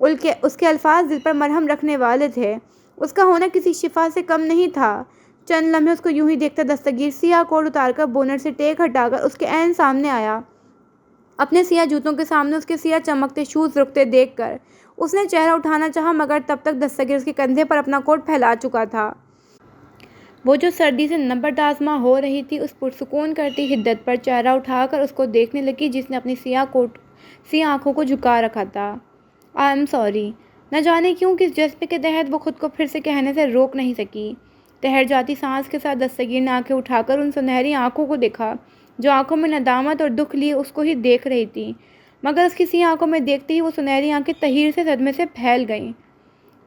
اس کے الفاظ دل پر مرہم رکھنے والے تھے۔ اس کا ہونا کسی شفا سے کم نہیں تھا۔ چند لمحے اس کو یوں ہی دیکھتا دستگیر سیاہ کوٹ اتار کر بونٹ سے ٹیک ہٹا کر اس کے عین سامنے آیا۔ اپنے سیاہ جوتوں کے سامنے اس کے سیاہ چمکتے شوز رکتے دیکھ کر اس نے چہرہ اٹھانا چاہا، مگر تب تک دستگیر اس کے کندھے پر اپنا کوٹ پھیلا چکا تھا۔ وہ جو سردی سے نبرد آزما ہو رہی تھی، اس پرسکون کرتی حدت پر چہرہ اٹھا کر اس کو دیکھنے لگی جس نے اپنی سیاہ آنکھوں کو جھکا رکھا تھا۔ I am sorry. نہ جانے کیوں کس جذبے کے تحت وہ خود کو پھر سے کہنے سے روک نہیں سکی۔ ٹھہر جاتی سانس کے ساتھ دستگیر نے آنکھیں اٹھا کر ان سنہری آنکھوں کو دیکھا جو آنکھوں میں ندامت اور دکھ لیے اس کو ہی دیکھ رہی تھی، مگر اس کی سیاہ آنکھوں میں دیکھتے ہی وہ سنہری آنکھیں تحیر سے صدمے سے پھیل گئیں۔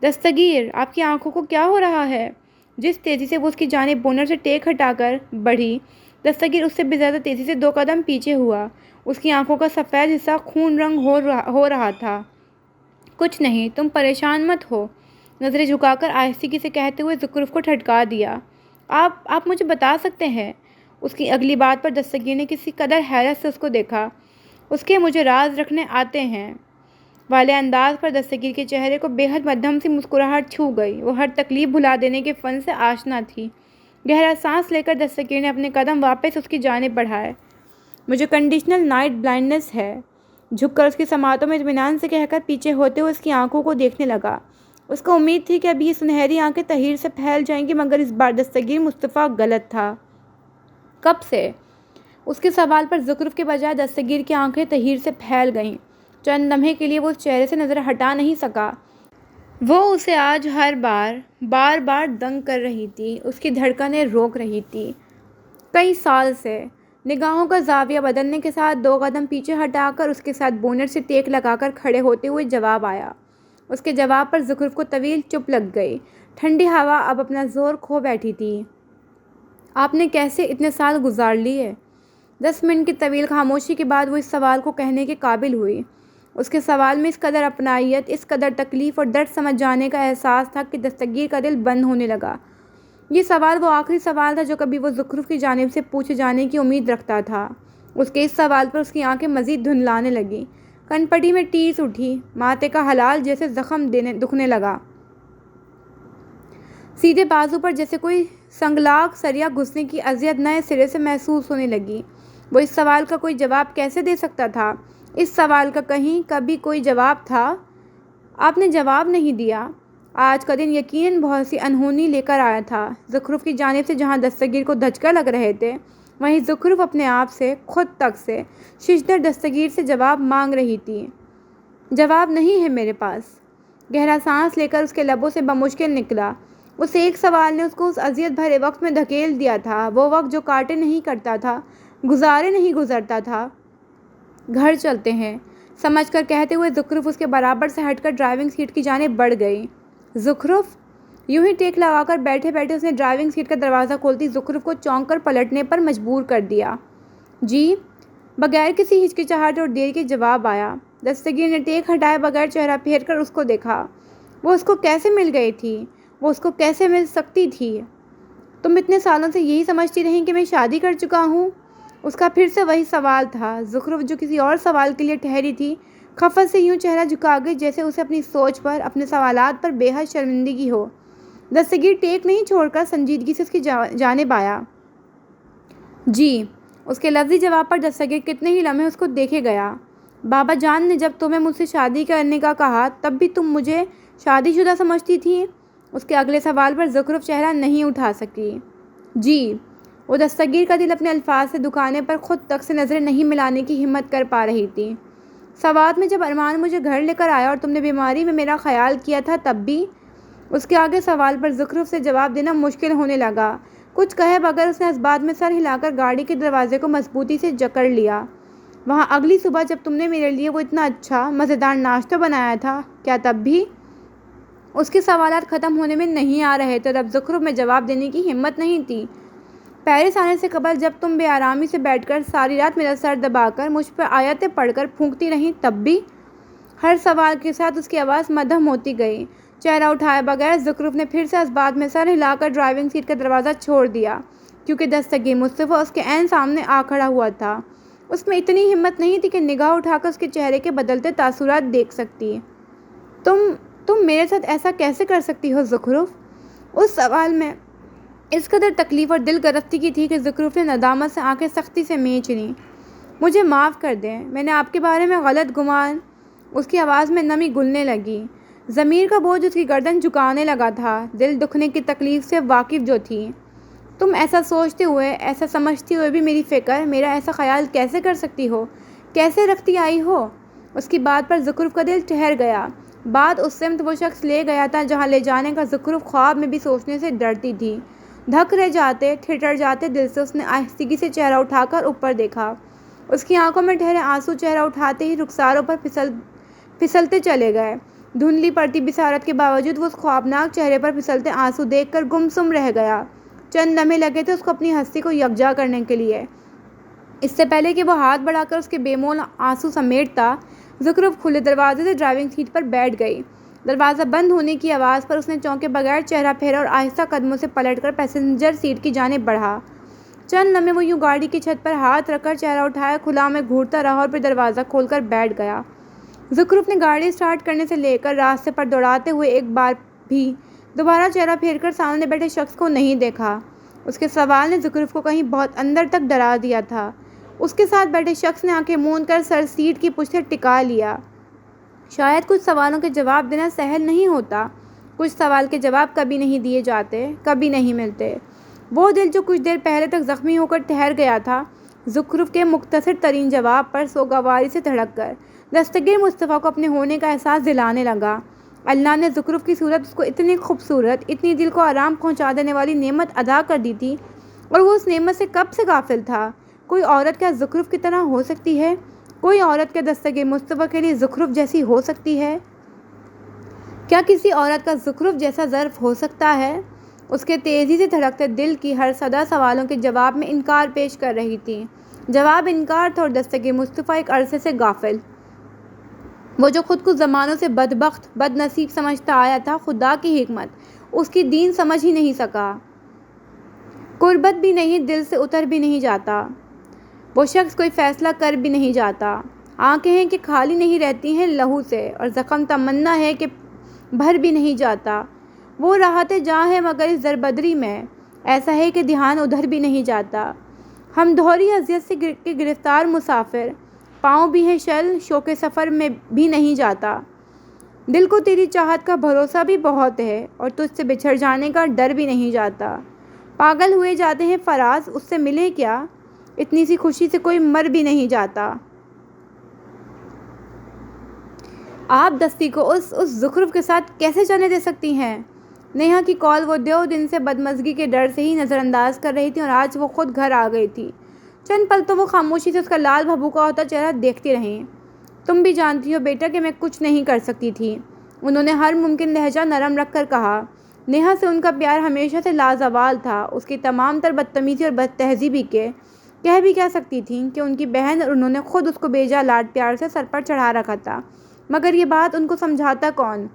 دستگیر، آپ کی آنکھوں کو کیا ہو رہا ہے؟ جس تیزی سے وہ اس کی جانب بونٹ سے ٹیک ہٹا کر بڑھی، دستگیر اس سے بھی زیادہ تیزی سے 2 قدم پیچھے ہوا۔ اس کی آنکھوں کا سفید حصہ خون رنگ ہو رہا تھا۔ کچھ نہیں، تم پریشان مت ہو، نظریں جھکا کر آہستگی سے کہتے ہوئے زخرف کو ٹھٹکا دیا۔ آپ مجھے بتا سکتے ہیں؟ اس کی اگلی بات پر دستگیر نے کسی قدر حیرت سے اس کو دیکھا۔ اس کے مجھے راز رکھنے آتے ہیں والے انداز پر دستگیر کے چہرے کو بے حد مدھم سی مسکراہٹ چھو گئی۔ وہ ہر تکلیف بھلا دینے کے فن سے آشنا تھی۔ گہرا سانس لے کر دستگیر نے اپنے قدم واپس اس کی جانب بڑھائے۔ مجھے کنڈیشنل نائٹ بلائنڈنس ہے، جھک کر اس کی سماعتوں میں اطمینان سے کہہ کر پیچھے ہوتے ہوئے اس کی آنکھوں کو دیکھنے لگا۔ اس کو امید تھی کہ اب یہ سنہری آنکھیں تحیر سے پھیل جائیں گی، مگر اس بار دستگیر مصطفیٰ غلط تھا۔ کب سے؟ اس کے سوال پر زخرف کے بجائے دستگیر کی آنکھیں تحیر سے پھیل گئیں۔ چند لمحے کے لیے وہ اس چہرے سے نظر ہٹا نہیں سکا۔ وہ اسے آج بار بار دنگ کر رہی تھی، اس کی دھڑکنیں روک رہی تھی۔ کئی سال سے۔ نگاہوں کا زاویہ بدلنے کے ساتھ 2 قدم پیچھے ہٹا کر اس کے ساتھ بونٹ سے ٹیک لگا کر کھڑے ہوتے ہوئے جواب آیا۔ اس کے جواب پر زخرف کو طویل چپ لگ گئی۔ ٹھنڈی ہوا اب اپنا زور کھو بیٹھی تھی۔ آپ نے کیسے اتنے سال گزار لیے؟ 10 منٹ کی طویل خاموشی کے بعد وہ اس سوال کو کہنے کے قابل ہوئی۔ اس کے سوال میں اس قدر اپنائیت، اس قدر تکلیف اور درد سمجھ جانے کا احساس تھا کہ دستگیر کا دل بند ہونے لگا۔ یہ سوال وہ آخری سوال تھا جو کبھی وہ زخرف کی جانب سے پوچھے جانے کی امید رکھتا تھا۔ اس کے اس سوال پر اس کی آنکھیں مزید دھندلانے لگیں۔ کن پٹی میں ٹیس اٹھی، ماتھے کا ہلال جیسے زخم دکھنے لگا۔ سیدھے بازو پر جیسے کوئی سنگلاخ سریا گھسنے کی اذیت نئے سرے سے محسوس ہونے لگی۔ وہ اس سوال کا کوئی جواب کیسے دے سکتا تھا؟ اس سوال کا کبھی کوئی جواب تھا؟ آپ نے جواب نہیں دیا۔ آج کا دن یقیناً بہت سی انہونی لے کر آیا تھا۔ زخرف کی جانب سے جہاں دستگیر کو دھچکے لگ رہے تھے، وہیں زخرف اپنے آپ سے، خود تک سے، ششدر دستگیر سے جواب مانگ رہی تھی۔ جواب نہیں ہے میرے پاس۔ گہرا سانس لے کر اس کے لبوں سے بمشکل نکلا۔ اس ایک سوال نے اس کو اس اذیت بھرے وقت میں دھکیل دیا تھا، وہ وقت جو کاٹے نہیں کرتا تھا، گزارے نہیں گزرتا تھا۔ گھر چلتے ہیں، سمجھ کر کہتے ہوئے زخرف اس کے برابر سے ہٹ کر ڈرائیونگ سیٹ کی جانب بڑھ گئی۔ زخرف! یوں ہی ٹیک لگا کر بیٹھے بیٹھے اس نے ڈرائیونگ سیٹ کا دروازہ کھولتی زخرف کو چونک کر پلٹنے پر مجبور کر دیا۔ جی؟ بغیر کسی ہچکچاہٹ اور دیر کے جواب آیا۔ دستگیر نے ٹیک ہٹائے بغیر چہرہ پھیر کر اس کو دیکھا۔ وہ اس کو کیسے مل گئی تھی؟ وہ اس کو کیسے مل سکتی تھی؟ تم اتنے سالوں سے یہی سمجھتی رہیں کہ میں شادی کر چکا ہوں؟ اس کا پھر سے وہی سوال تھا۔ زخرف جو کسی اور سوال کے لیے ٹھہری تھی، خفت سے یوں چہرہ جھکا گئی جیسے اسے اپنی سوچ پر، اپنے سوالات پر بے حد شرمندگی ہو۔ دستگیر ٹیک نہیں چھوڑ کر سنجیدگی سے اس کی جانب آیا۔ جی؟ اس کے لفظی جواب پر دستگیر کتنے ہی لمحے اس کو دیکھے گیا۔ بابا جان نے جب تمہیں مجھ سے شادی کرنے کا کہا تب بھی تم مجھے شادی شدہ سمجھتی تھی؟ اس کے اگلے سوال پر زخرف چہرہ نہیں اٹھا سکی۔ جی؟ وہ دستگیر کا دل اپنے الفاظ سے دکھانے پر خود تک سے نظریں نہیں ملانے کی ہمت کر پا رہی تھی۔ سوات میں جب ارمان مجھے گھر لے کر آیا اور تم نے بیماری میں میرا خیال کیا تھا تب بھی؟ اس کے آگے سوال پر زخرف سے جواب دینا مشکل ہونے لگا۔ کچھ کہے بغیر اس نے اس بات میں سر ہلا کر گاڑی کے دروازے کو مضبوطی سے جکڑ لیا۔ وہاں اگلی صبح جب تم نے میرے لیے وہ اتنا اچھا مزیدار ناشتہ بنایا تھا، کیا تب بھی؟ اس کے سوالات ختم ہونے میں نہیں آ رہے تھے، تب زخرف میں جواب دینے کی ہمت نہیں تھی۔ پیرس آنے سے قبل جب تم بے آرامی سے بیٹھ کر ساری رات میرا سر دبا کر مجھ پر آیتیں پڑھ کر پھونکتی رہیں تب بھی؟ ہر سوال کے ساتھ اس کی آواز مدھم ہوتی گئی۔ چہرہ اٹھائے بغیر زخرف نے پھر سے اس بات میں سر ہلا کر ڈرائیونگ سیٹ کا دروازہ چھوڑ دیا، کیونکہ دستگیر مصطفیٰ اس کے عین سامنے آ کھڑا ہوا تھا۔ اس میں اتنی ہمت نہیں تھی کہ نگاہ اٹھا کر اس کے چہرے کے بدلتے تاثرات دیکھ سکتی۔ تم میرے ساتھ ایسا کیسے کر سکتی ہو زخرف؟ اس سوال میں اس قدر تکلیف اور دل گرفتی کی تھی کہ زخرف نے ندامت سے آنکھیں سختی سے مینچ لیں۔ مجھے معاف کر دیں، میں نے آپ کے بارے میں غلط گمان۔ اس کی آواز میں نمی گھلنے لگی، ضمیر کا بوجھ اس کی گردن جھکانے لگا تھا، دل دکھنے کی تکلیف سے واقف جو تھی۔ تم ایسا سوچتے ہوئے، ایسا سمجھتے ہوئے بھی میری فکر، میرا ایسا خیال کیسے کر سکتی ہو، کیسے رکھتی آئی ہو؟ اس کی بات پر زخرف کا دل ٹھہر گیا۔ بات اس سمت وہ شخص لے گیا تھا جہاں لے جانے کا زخرف خواب میں بھی سوچنے سے ڈرتی تھی۔ دھک رہ جاتے، ٹھٹر جاتے دل سے اس نے آہستگی سے چہرہ اٹھا کر اوپر دیکھا۔ اس کی آنکھوں میں ٹھہرے آنسو چہرہ اٹھاتے ہی رخساروں پر پھسلتے چلے گئے۔ دھندلی پڑتی بصارت کے باوجود وہ اس خوابناک چہرے پر پھسلتے آنسو دیکھ کر گمسم رہ گیا۔ چند لمحے لگے تھے اس کو اپنی ہستی کو یکجا کرنے کے لیے۔ اس سے پہلے کہ وہ ہاتھ بڑھا کر اس کے بے مول آنسو سمیٹتا، زخرف کھلے دروازے سے ڈرائیونگ سیٹ پر بیٹھ گئی۔ دروازہ بند ہونے کی آواز پر اس نے چونکے بغیر چہرہ پھیرا اور آہستہ قدموں سے پلٹ کر پیسنجر سیٹ کی جانب بڑھا۔ چند لمحے وہ یوں گاڑی کی چھت پر ہاتھ رکھ کر چہرہ اٹھائے کھلا میں گھورتا رہا اور پھر دروازہ کھول کر بیٹھ گیا۔ زخرف نے گاڑی اسٹارٹ کرنے سے لے کر راستے پر دوڑاتے ہوئے ایک بار بھی دوبارہ چہرہ پھیر کر سامنے بیٹھے شخص کو نہیں دیکھا۔ اس کے سوال نے زخرف کو کہیں بہت اندر تک ڈرا دیا تھا۔ اس کے ساتھ بیٹھے شخص نے آنکھیں موند کر سر سیٹ کی پشت سے ٹکا لیا۔ شاید کچھ سوالوں کے جواب دینا سہل نہیں ہوتا۔ کچھ سوال کے جواب کبھی نہیں دیے جاتے، کبھی نہیں ملتے۔ وہ دل جو کچھ دیر پہلے تک زخمی ہو کر ٹھہر گیا تھا، زخرف کے مختصر ترین جواب پر سوگواری سے دھڑک کر دستگیر مصطفیٰ کو اپنے ہونے کا احساس دلانے لگا۔ اللہ نے زخرف کی صورت اس کو اتنی خوبصورت، اتنی دل کو آرام پہنچا دینے والی نعمت عطا کر دی تھی، اور وہ اس نعمت سے کب سے غافل تھا۔ کوئی عورت کیا زخرف کی طرح ہو سکتی ہے؟ کوئی عورت کیا دستگیر مصطفیٰ کے لیے زخرف جیسی ہو سکتی ہے؟ کیا کسی عورت کا زخرف جیسا ظرف ہو سکتا ہے؟ اس کے تیزی سے دھڑکتے دل کی ہر صدا سوالوں کے جواب میں انکار پیش کر رہی تھی۔ جواب انکار تھا اور دستگیر مصطفیٰ ایک عرصے سے غافل۔ وہ جو خود کو زمانوں سے بدبخت، بد نصیب سمجھتا آیا تھا، خدا کی حکمت اس کی دین سمجھ ہی نہیں سکا۔ قربت بھی نہیں، دل سے اتر بھی نہیں جاتا۔ وہ شخص کوئی فیصلہ کر بھی نہیں جاتا۔ آنکھیں ہیں کہ خالی نہیں رہتی ہیں لہو سے، اور زخم تمنا ہے کہ بھر بھی نہیں جاتا۔ وہ راحت جاں ہے مگر اس دربدری میں، ایسا ہے کہ دھیان ادھر بھی نہیں جاتا۔ ہم دوہری اذیت سے گرفتار مسافر، پاؤں بھی ہیں شل، شوق سفر میں بھی نہیں جاتا۔ دل کو تیری چاہت کا بھروسہ بھی بہت ہے، اور تجھ سے بچھڑ جانے کا ڈر بھی نہیں جاتا۔ پاگل ہوئے جاتے ہیں فراز، اس سے ملے کیا؟ اتنی سی خوشی سے کوئی مر بھی نہیں جاتا۔ آپ دستی کو اس زخرف کے ساتھ کیسے جانے دے سکتی ہیں؟ نیہا کی کال وہ 2 دن سے بدمزگی کے ڈر سے ہی نظر انداز کر رہی تھی، اور آج وہ خود گھر آ گئی تھی۔ چند پل تو وہ خاموشی سے اس کا لال بھبوکا ہوتا چہرہ دیکھتی رہیں۔ تم بھی جانتی ہو بیٹا کہ میں کچھ نہیں کر سکتی تھی، انہوں نے ہر ممکن لہجہ نرم رکھ کر کہا۔ نیہا سے ان کا پیار ہمیشہ سے لازوال تھا۔ اس کی تمام تر بدتمیزی اور بد تہذیبی کے کہہ بھی کہہ سکتی تھیں کہ ان کی بہن اور انہوں نے خود اس کو بیجا لاڈ پیار سے سر پر چڑھا رکھا تھا، مگر یہ بات ان کو سمجھاتا کون؟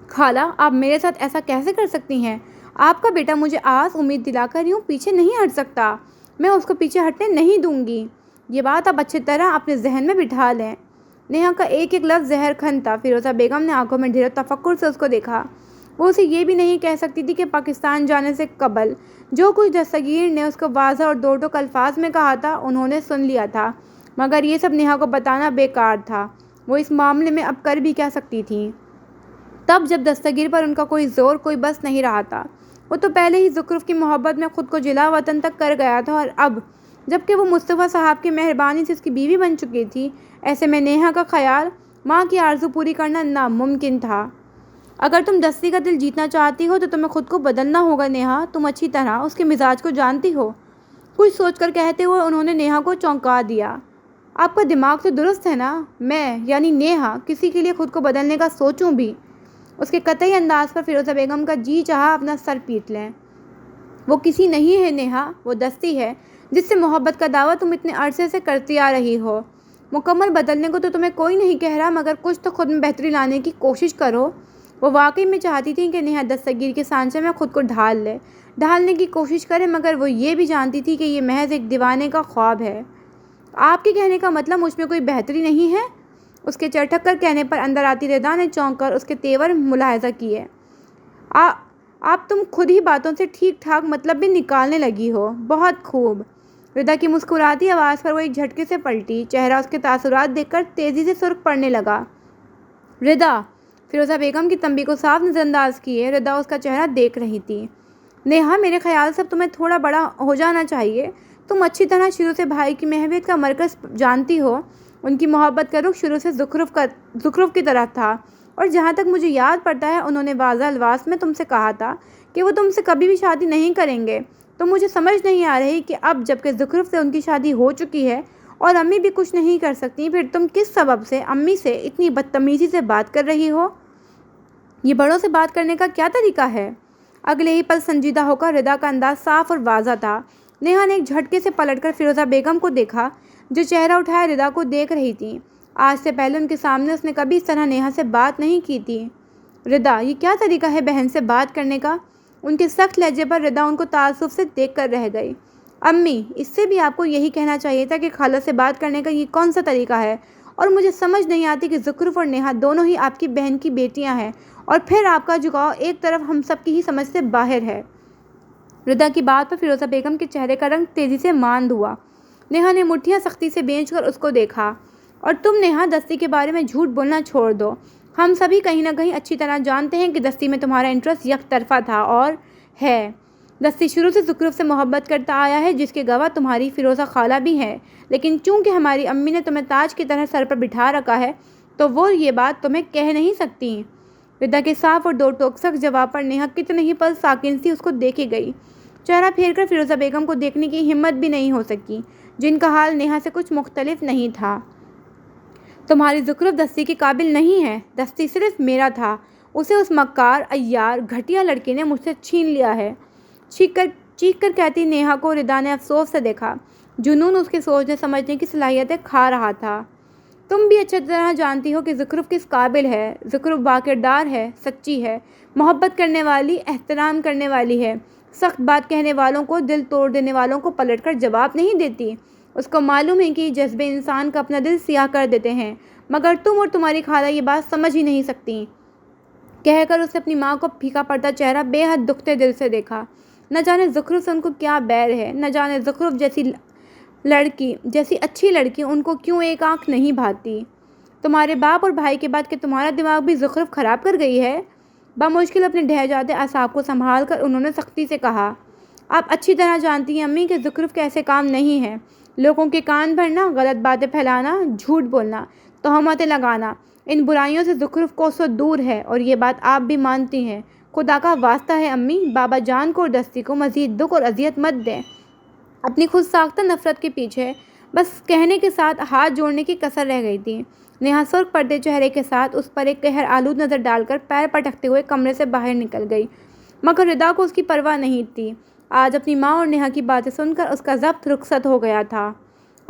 خالہ، آپ میرے ساتھ ایسا کیسے کر سکتی ہیں؟ آپ کا بیٹا مجھے آس امید دلا کر یوں پیچھے نہیں ہٹ سکتا، میں اس کو پیچھے ہٹنے نہیں دوں گی۔ یہ بات آپ اچھی طرح اپنے ذہن میں بٹھا لیں۔ نیہا کا ایک ایک لفظ زہر کھن تھا۔ فیروزہ بیگم نے آنکھوں میں ڈھیر تفکر سے اس کو دیکھا۔ وہ اسے یہ بھی نہیں کہہ سکتی تھی کہ پاکستان جانے سے قبل جو کچھ دستگیر نے اس کو واضح اور دو ٹوک الفاظ میں کہا تھا، انہوں نے سن لیا تھا، مگر یہ سب نیہا کو بتانا بیکار تھا۔ وہ اس معاملے میں اب کر بھی کیا سکتی تھیں؟ تب جب دستگیر پر ان کا کوئی زور، کوئی بس نہیں رہا تھا۔ وہ تو پہلے ہی زخرف کی محبت میں خود کو جلا وطن تک کر گیا تھا، اور اب جب کہ وہ مصطفیٰ صاحب کی مہربانی سے اس کی بیوی بن چکی تھی، ایسے میں نیہا کا خیال، ماں کی آرزو پوری کرنا ناممکن تھا۔ اگر تم دستی کا دل جیتنا چاہتی ہو تو تمہیں خود کو بدلنا ہوگا نیہا، تم اچھی طرح اس کے مزاج کو جانتی ہو۔ کچھ سوچ کر کہتے ہوئے انہوں نے نیہا کو چونکا دیا۔ آپ کا دماغ تو درست ہے نا؟ میں یعنی نیہا کسی کے لیے خود کو بدلنے کا سوچوں بھی؟ اس کے قطعی انداز پر فیروزہ بیگم کا جی چاہا اپنا سر پیٹ لیں۔ وہ کسی نہیں ہے نیہا، وہ دستی ہے جس سے محبت کا دعویٰ تم اتنے عرصے سے کرتی آ رہی ہو۔ مکمل بدلنے کو تو تمہیں کوئی نہیں کہہ رہا، مگر کچھ تو خود میں بہتری لانے کی کوشش کرو۔ وہ واقعی میں چاہتی تھی کہ نیہا دستگیر کے سانچے میں خود کو ڈھالنے کی کوشش کرے، مگر وہ یہ بھی جانتی تھی کہ یہ محض ایک دیوانے کا خواب ہے۔ آپ کے کہنے کا مطلب مجھ میں کوئی بہتری نہیں ہے؟ اس کے چرٹک کر کہنے پر اندر آتی ردا نے چونک کر اس کے تیور ملاحظہ کیے۔ آپ تم خود ہی باتوں سے ٹھیک ٹھاک مطلب بھی نکالنے لگی ہو۔ بہت خوب۔ ردا کی مسکراتی آواز پر وہ ایک جھٹکے سے پلٹی، چہرہ اس کے تاثرات دیکھ کر تیزی سے سرخ پڑنے لگا۔ ردا! فیروزہ بیگم کی تنبیہ کو صاف نظر انداز کیے ردا اس کا چہرہ دیکھ رہی تھی۔ نیہا، میرے خیال سے اب تمہیں تھوڑا بڑا ہو جانا چاہیے۔ تم اچھی طرح شروع سے بھائی کی محبت کا مرکز جانتی ہو۔ ان کی محبت کا رخ شروع سے زخرف کی طرف تھا، اور جہاں تک مجھے یاد پڑتا ہے انہوں نے واضح الفاظ میں تم سے کہا تھا کہ وہ تم سے کبھی بھی شادی نہیں کریں گے۔ تو مجھے سمجھ نہیں آ رہی کہ اب جب کہ زخرف سے ان کی شادی ہو چکی ہے اور امی بھی کچھ نہیں کر سکتی، پھر تم کس سبب سے امی سے اتنی بدتمیزی سے بات کر رہی ہو؟ یہ بڑوں سے بات کرنے کا کیا طریقہ ہے؟ اگلے ہی پل سنجیدہ ہو کر ردا کا انداز صاف اور واضح تھا۔ نیہا نے ایک جھٹکے سے پلٹ کر فیروزہ بیگم کو دیکھا، جو چہرہ اٹھائے ردا کو دیکھ رہی تھی۔ آج سے پہلے ان کے سامنے اس نے کبھی اس طرح نیہا سے بات نہیں کی تھی۔ ردا، یہ کیا طریقہ ہے بہن سے بات کرنے کا؟ ان کے سخت لہجے پر ردا ان کو تعصب سے دیکھ کر رہ گئی۔ امی، اس سے بھی آپ کو یہی کہنا چاہیے تھا کہ خالہ سے بات کرنے کا یہ کون سا طریقہ ہے؟ اور مجھے سمجھ نہیں آتی کہ زخرف اور نیہا دونوں ہی آپ کی بہن کی بیٹیاں ہیں، اور پھر آپ کا جھکاؤ ایک طرف ہم سب کی ہی سمجھ سے باہر ہے۔ ردا کی بات پر فیروزہ بیگم کے چہرے کا رنگ تیزی سے ماند ہوا۔ نیہا نے مٹھیاں سختی سے بھینج کر اس کو دیکھا۔ اور تم نیہا، دستی کے بارے میں جھوٹ بولنا چھوڑ دو۔ ہم سبھی کہیں نہ کہیں اچھی طرح جانتے ہیں کہ دستی میں تمہارا انٹرسٹ یک طرفہ تھا اور ہے۔ دستی شروع سے زخرف سے محبت کرتا آیا ہے، جس کے گواہ تمہاری فیروزہ خالہ بھی ہے، لیکن چونکہ ہماری امی نے تمہیں تاج کی طرح سر پر بٹھا رکھا ہے تو وہ یہ بات تمہیں کہہ نہیں سکتی۔ ردا کے صاف اور دو ٹوک سخت جواب پر نیہا کتنے ہی پل ساکن سی اس کو دیکھے گئی۔ چہرہ پھیر کر فیروزہ بیگم کو دیکھنے کی ہمت بھی نہیں ہو سکی، جن کا حال نیہا سے کچھ مختلف نہیں تھا۔ تمہاری زخرف دستی کے قابل نہیں ہے۔ دستی صرف میرا تھا، اسے اس مکار، عیار، گھٹیا لڑکے نے مجھ سے چھین لیا ہے۔ چیخ کر کہتی نیہا کو ردا نے افسوس سے دیکھا۔ جنون اس کے سوچنے سمجھنے کی صلاحیتیں کھا رہا تھا۔ تم بھی اچھی طرح جانتی ہو کہ زخرف کس قابل ہے۔ زخرف باکردار ہے، سچی ہے، محبت کرنے والی، احترام کرنے والی ہے، سخت بات کہنے والوں کو، دل توڑ دینے والوں کو پلٹ کر جواب نہیں دیتی۔ اس کو معلوم ہے کہ یہ جذبے انسان کا اپنا دل سیاہ کر دیتے ہیں، مگر تم اور تمہاری خالہ یہ بات سمجھ ہی نہیں سکتی۔ کہہ کر اس نے اپنی ماں کو پھیکا پڑتا چہرہ بے حد دکھتے دل سے دیکھا۔ نہ جانے زخرف سے ان کو کیا بیر ہے، نہ جانے زخرف جیسی اچھی لڑکی ان کو کیوں ایک آنکھ نہیں بھاتی۔ تمہارے باپ اور بھائی کے بعد کہ تمہارا دماغ بھی زخرف خراب کر گئی ہے؟ بمشکل اپنے ڈھہ جاتے اعصاب کو سنبھال کر انہوں نے سختی سے کہا۔ آپ اچھی طرح جانتی ہیں امی کہ زخرف کے ایسے کام نہیں ہیں۔ لوگوں کے کان بھرنا، غلط باتیں پھیلانا، جھوٹ بولنا، تہمتیں لگانا، ان برائیوں سے زخرف کوسوں دور ہے، اور یہ بات آپ بھی مانتی ہیں۔ خدا کا واسطہ ہے امی، بابا جان کو اور دستی کو مزید دکھ اور اذیت مت دیں۔ اپنی خود ساختہ نفرت کے پیچھے بس کہنے کے ساتھ ہاتھ جوڑنے کی کسر رہ گئی تھی۔ نیہا سرخ پڑتے چہرے کے ساتھ اس پر ایک قہر آلود نظر ڈال کر پیر پٹکتے ہوئے کمرے سے باہر نکل گئی، مگر ردا کو اس کی پرواہ نہیں تھی۔ آج اپنی ماں اور نیہا کی باتیں سن کر اس کا ضبط رخصت ہو گیا تھا۔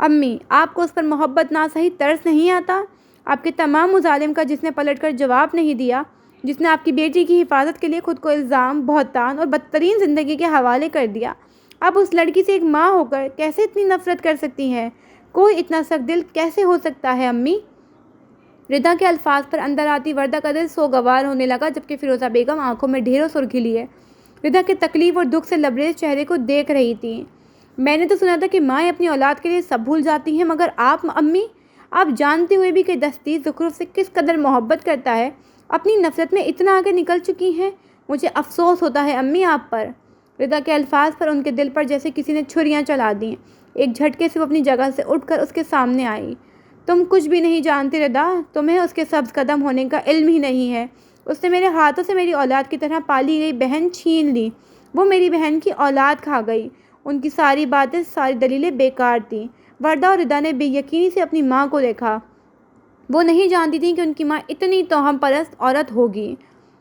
امی، آپ کو اس پر محبت نہ صحیح ترس نہیں آتا؟ آپ کے تمام مظالم کا جس نے پلٹ کر جواب نہیں دیا، جس نے آپ کی بیٹی کی حفاظت کے لیے خود کو الزام، بہتان اور بدترین زندگی کے حوالے کر دیا، اب اس لڑکی سے ایک ماں ہو کر کیسے اتنی نفرت کر سکتی ہیں؟ کوئی اتنا سخت دل کیسے ہو سکتا ہے امی؟ ردا کے الفاظ پر اندر آتی وردہ کا دل سوگوار ہونے لگا، جبکہ فیروزہ بیگم آنکھوں میں ڈھیروں سرخی لیے ردا کے تکلیف اور دکھ سے لبریز چہرے کو دیکھ رہی تھی۔ میں نے تو سنا تھا کہ مائیں اپنی اولاد کے لیے سب بھول جاتی ہیں، مگر آپ امی، آپ جانتے ہوئے بھی کہ دستی زخرف سے کس قدر محبت کرتا ہے، اپنی نفرت میں اتنا آگے نکل چکی ہیں۔ مجھے افسوس ہوتا ہے امی آپ پر۔ ردا کے الفاظ پر ان کے دل پر جیسے کسی نے چھریاں چلا دیں۔ ایک جھٹکے سے وہ اپنی جگہ سے اٹھ کر اس کے سامنے آئی۔ تم کچھ بھی نہیں جانتی ردا، تمہیں اس کے سبز قدم ہونے کا علم ہی نہیں ہے۔ اس نے میرے ہاتھوں سے میری اولاد کی طرح پالی گئی بہن چھین لی، وہ میری بہن کی اولاد کھا گئی۔ ان کی ساری باتیں، ساری دلیلیں بیکار تھیں۔ وردہ اور ردا نے بے یقینی سے اپنی ماں کو دیکھا۔ وہ نہیں جانتی تھیں کہ ان کی ماں اتنی توہم پرست عورت ہوگی۔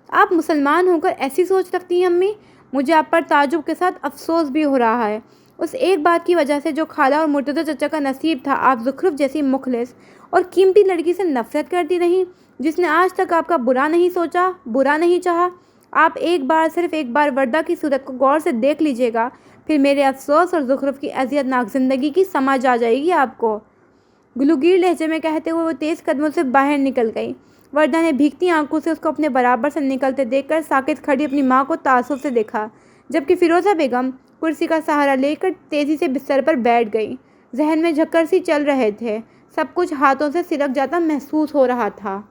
آپ مسلمان ہو کر ایسی سوچ رکھتی ہیں امی؟ مجھے آپ پر تعجب کے ساتھ افسوس بھی ہو رہا ہے، اس ایک بات کی وجہ سے جو خالہ اور مرتضیٰ چچا کا نصیب تھا۔ آپ زخرف جیسی مخلص اور قیمتی لڑکی سے نفرت کرتی رہیں، جس نے آج تک آپ کا برا نہیں سوچا، برا نہیں چاہا۔ آپ ایک بار، صرف ایک بار وردہ کی صورت کو غور سے دیکھ لیجیے گا، پھر میرے افسوس اور زخرف کی اذیت ناک زندگی کی سمجھ آ جائے گی آپ کو۔ گلوگیر لہجے میں کہتے ہوئے وہ تیز قدموں سے باہر نکل گئی۔ وردہ نے بھیگتی آنکھوں سے اس کو اپنے برابر سے نکلتے دیکھ کر ساکت کھڑی اپنی ماں کو تعصب سے دیکھا، جبکہ فیروزہ بیگم کرسی کا سہارا لے کر تیزی سے بستر پر بیٹھ گئی۔ ذہن میں جھکر سی چل رہے تھے، سب کچھ ہاتھوں سے سلک جاتا محسوس ہو رہا تھا۔